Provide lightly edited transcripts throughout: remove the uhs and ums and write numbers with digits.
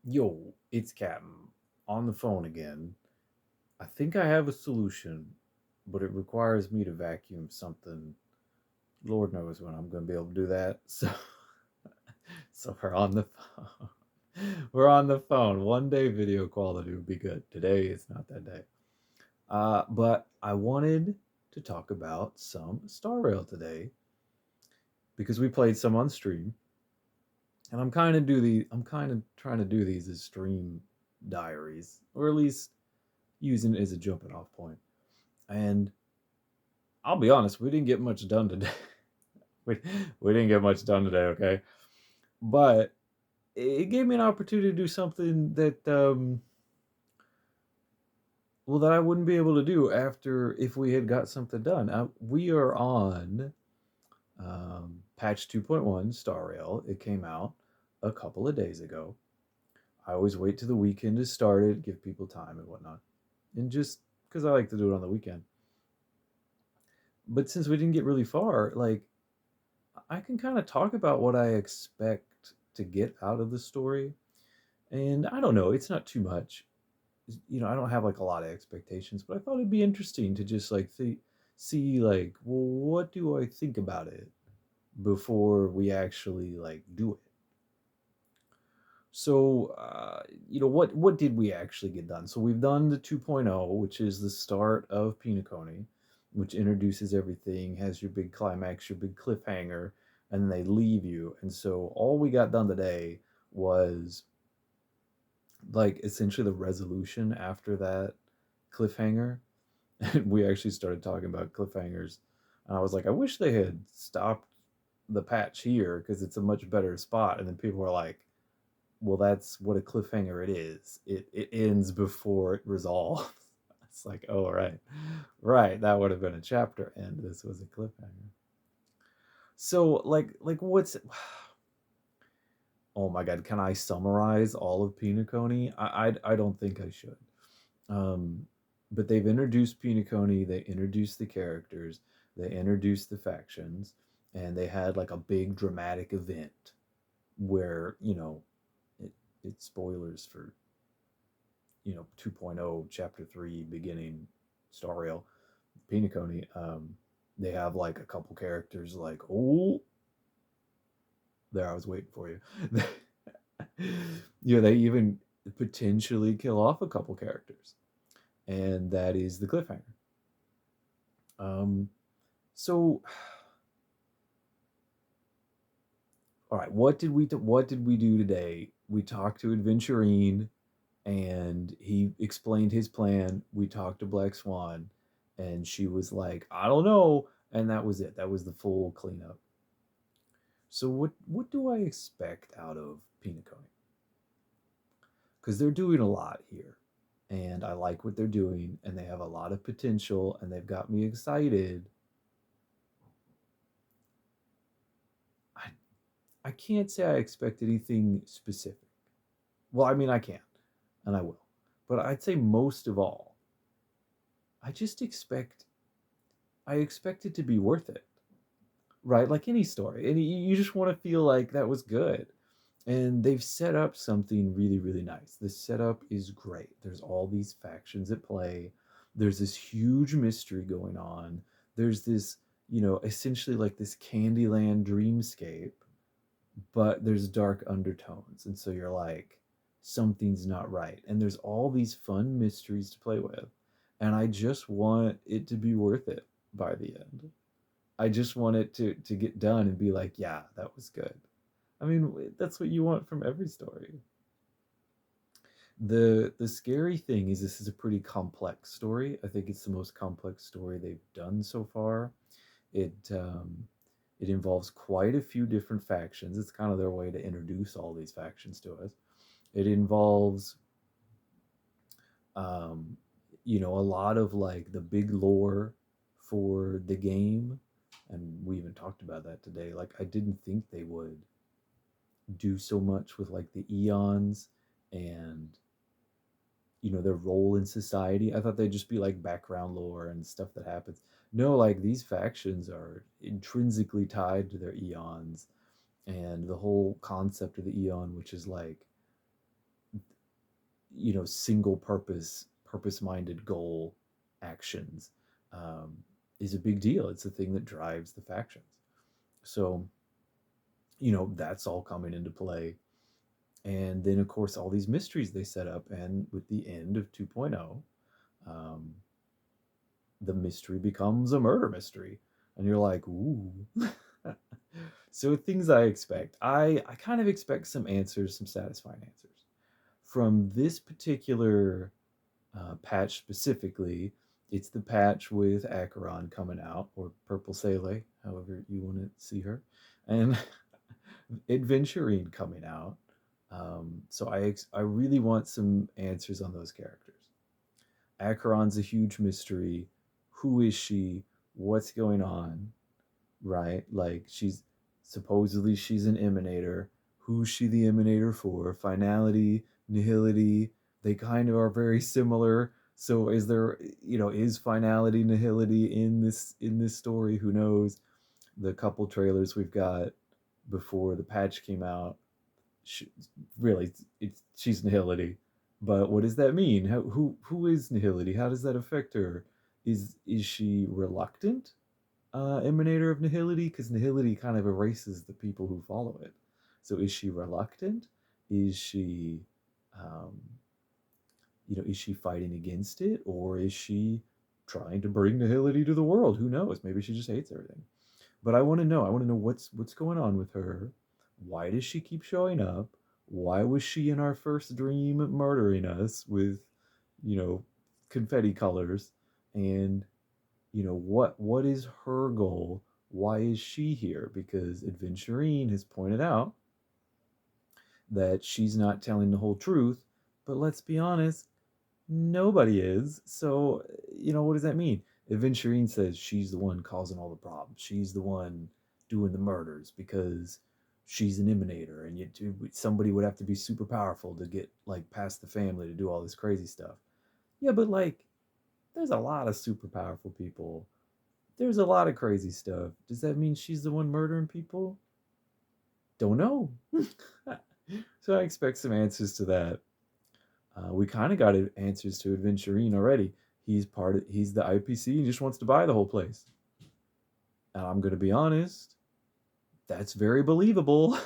Yo, it's Captain on the phone again. I think I have a solution, but it requires me to vacuum something. Lord knows when I'm going to be able to do that. So we're on the phone. We're on the phone. One day video quality would be good. Today it's not that day. But I wanted to talk about some Star Rail today because we played some on stream, and I'm kind of trying to do these as stream diaries, or at least using it as a jumping off point. And I'll be honest, we didn't get much done today. we, we didn't get much done today, okay? But it gave me an opportunity to do something that, well, that I wouldn't be able to do after if we had got something done. We are on patch 2.1 Star Rail. It came out a couple of days ago. I always wait to the weekend to start it, give people time and whatnot. And just because I like to do it on the weekend. But since we didn't get really far, like, I can kind of talk about what I expect to get out of the story. And I don't know, it's not too much. I don't have like a lot of expectations, but I thought it'd be interesting to just like see like, well, what do I think about it before we actually like do it. So, what did we actually get done? So we've done the 2.0, which is the start of Penacony, which introduces everything, has your big climax, your big cliffhanger, and then they leave you. And so all we got done today was like essentially the resolution after that cliffhanger. And we actually started talking about cliffhangers. And I was like, I wish they had stopped the patch here because it's a much better spot. And then people were like, well, that's what a cliffhanger it is. It ends before it resolves. It's like, oh, right, right. That would have been a chapter end. This was a cliffhanger. So, like, what's? Oh my God, can I summarize all of Penacony? I don't think I should. Um, but they've introduced Penacony. They introduced the characters. They introduced the factions, and they had like a big dramatic event where it, it's spoilers for 2.0 chapter 3 beginning Star Rail Penacony. They have like a couple characters like, oh, there, I was waiting for you. They even potentially kill off a couple characters, and that is the cliffhanger. um so all right, what did we do today? We talked to Adventurine, and he explained his plan. We talked to Black Swan, and she was like, I don't know. And that was it. That was the full cleanup. So what do I expect out of Penacony? Because they're doing a lot here. And I like what they're doing, and they have a lot of potential, and they've got me excited. I I can't say I expect anything specific. Well, I mean I can, and I will. But I'd say most of all, I just expect it to be worth it, right? Like any story, and you just want to feel like that was good. And they've set up something really, really nice. The setup is great. There's all these factions at play. There's this huge mystery going on. There's this, essentially like this Candyland dreamscape, but there's dark undertones. And so you're like, something's not right. And there's all these fun mysteries to play with. And I just want it to be worth it by the end. I just want it to get done and be like, yeah, that was good. I mean, that's what you want from every story. The scary thing is this is a pretty complex story. I think it's the most complex story they've done so far. It involves quite a few different factions. It's kind of their way to introduce all these factions to us. It involves um, a lot of like the big lore for the game, and we even talked about that today. Like, I didn't think they would do so much with like the eons and their role in society. I thought they'd just be like background lore and stuff that happens. No, like these factions are intrinsically tied to their eons, and the whole concept of the eon, which is like single purpose-minded goal actions, um, is a big deal. It's the thing that drives the factions. So, that's all coming into play. And then, of course, all these mysteries they set up. And with the end of 2.0, um, the mystery becomes a murder mystery. And you're like, ooh. So, things I expect. I kind of expect some answers, some satisfying answers. From this particular patch specifically, it's the patch with Acheron coming out, or Purple Sele, however you want to see her, and Adventurine coming out. So I really want some answers on those characters. Acheron's a huge mystery. Who is she? What's going on? Right? Like she's an emanator. Who's she the emanator for? Finality, nihility. They kind of are very similar. So is there, is finality, nihility in this story? Who knows? The couple trailers we've got before the patch came out, she, really, she's nihility. But what does that mean? Who is nihility? How does that affect her? Is she reluctant, emanator of nihility? Because nihility kind of erases the people who follow it. So is she reluctant? Is she, um, is she fighting against it, or is she trying to bring nihility to the world? Who knows? Maybe she just hates everything. But I want to know. I want to know what's going on with her. Why does she keep showing up? Why was she in our first dream murdering us with, you know, confetti colors? And what is her goal? Why is she here? Because Adventurine has pointed out that she's not telling the whole truth. But let's be honest, nobody is. So, what does that mean? Adventurine says she's the one causing all the problems. She's the one doing the murders because she's an emanator, and somebody would have to be super powerful to get like past the family to do all this crazy stuff. Yeah, but like, there's a lot of super powerful people. There's a lot of crazy stuff. Does that mean she's the one murdering people? Don't know. So I expect some answers to that. We kind of got answers to Adventurine already. He's the IPC. He just wants to buy the whole place. And I'm going to be honest, that's very believable.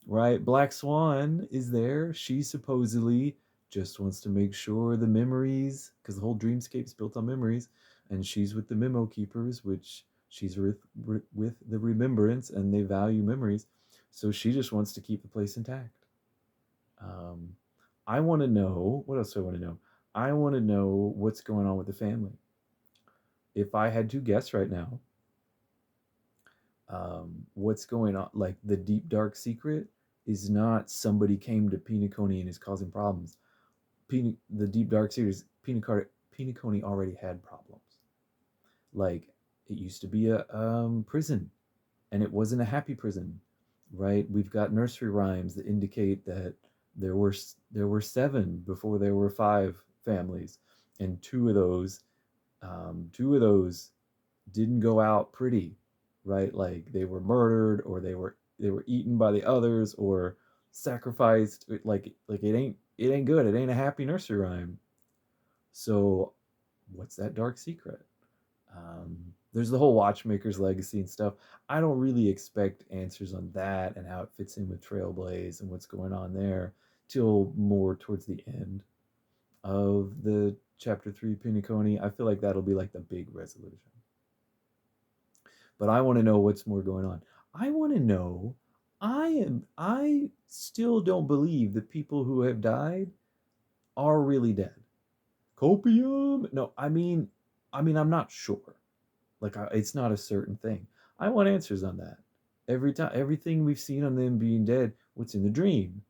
Right? Black Swan is there. She supposedly just wants to make sure the memories, because the whole dreamscape's built on memories, and she's with the memo keepers, which she's with the remembrance, and they value memories. So she just wants to keep the place intact. Um, I want to know, what else do I want to know? I want to know what's going on with the family. If I had to guess right now, what's going on, like the deep dark secret is not somebody came to Penacony and is causing problems. The deep dark secret is Penacony already had problems. Like, it used to be a prison, and it wasn't a happy prison, right? We've got nursery rhymes that indicate that there were 7 before there were 5 families, and two of those didn't go out pretty, right? Like they were murdered, or they were eaten by the others, or sacrificed. Like it ain't good. It ain't a happy nursery rhyme. So what's that dark secret? Um, there's the whole Watchmaker's legacy and stuff. I don't really expect answers on that and how it fits in with Trailblaze and what's going on there till more towards the end of the chapter 3 Penacony. I feel like that'll be like the big resolution. But I want to know what's more going on. I want to know. I still don't believe that people who have died are really dead. Copium? No, I mean, I'm not sure. Like, it's not a certain thing. I want answers on that. Every time, everything we've seen on them being dead, what's in the dream?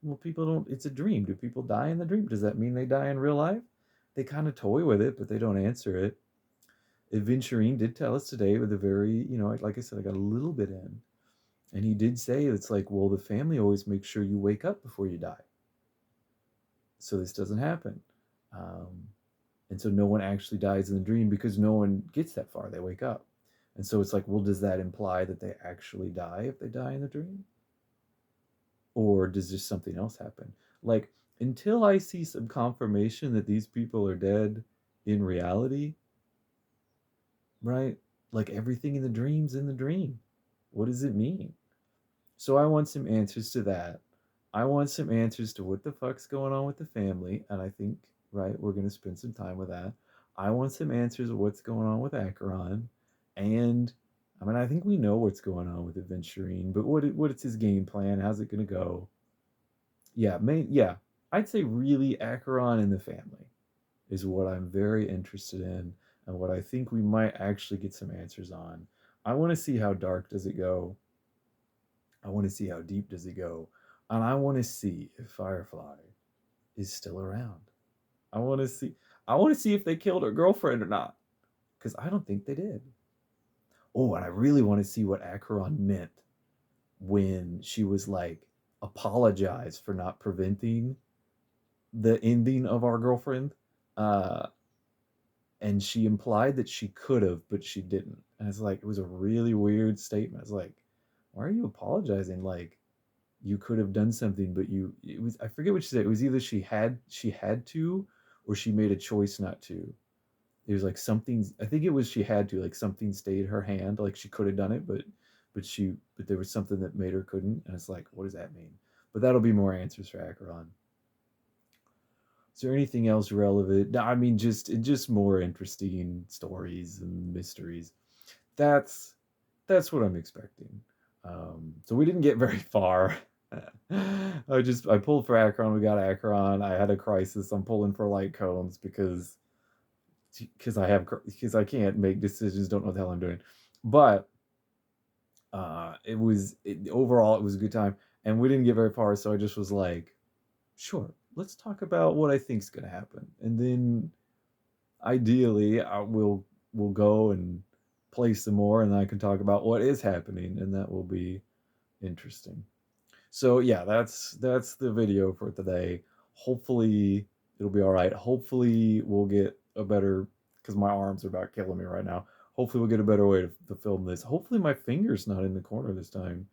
Well, people don't. It's a dream. Do people die in the dream? Does that mean they die in real life? They kind of toy with it, but they don't answer it. Adventurine did tell us today with a very, like I said, I got a little bit in, and he did say it's like, well, the family always makes sure you wake up before you die, so this doesn't happen. Um, and so no one actually dies in the dream because no one gets that far. They wake up. And so it's like, well, does that imply that they actually die if they die in the dream? or does just something else happen? Like, until I see some confirmation that these people are dead in reality, right? Like, everything in the dream's in the dream. What does it mean? So I want some answers to that. I want some answers to what the fuck's going on with the family, and I think, right, we're gonna spend some time with that. I want some answers of what's going on with Acheron, and I mean, I think we know what's going on with Adventurine, but what is his game plan? How's it gonna go? Yeah, I'd say really Acheron and the family is what I'm very interested in, and what I think we might actually get some answers on. I want to see how dark does it go. I want to see how deep does it go, and I want to see if Firefly is still around. I want to see. I want to see if they killed her girlfriend or not, because I don't think they did. Oh, and I really want to see what Acheron meant when she was like, apologize for not preventing the ending of our girlfriend. Uh, and she implied that she could have, but she didn't. And it's like, it was a really weird statement. It's like, why are you apologizing? Like, you could have done something, but it was, I forget what she said. It was either she had to, or she made a choice not to. It was like something, I think it was she had to, like something stayed her hand, like she could have done it, but there was something that made her couldn't. And it's like, what does that mean? But that'll be more answers for Acheron. Is there anything else relevant? No, I mean, just more interesting stories and mysteries. That's that's what I'm expecting. So we didn't get very far. I pulled for Acheron. We got Acheron. I had a crisis. I'm pulling for light cones because I can't make decisions. Don't know what the hell I'm doing. But overall it was a good time, and we didn't get very far. So I just was like, sure, let's talk about what I think's gonna happen, and then ideally we'll go and play some more, and then I can talk about what is happening, and that will be interesting. So yeah, that's the video for today. Hopefully it'll be all right. Hopefully we'll get a better, because my arms are about killing me right now. Hopefully we'll get a better way to film this. Hopefully my finger's not in the corner this time.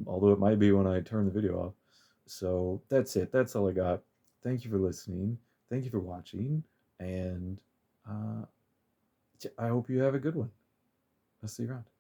Although it might be when I turn the video off. So that's it. That's all I got. Thank you for listening. Thank you for watching. And uh, I hope you have a good one. I'll see you around.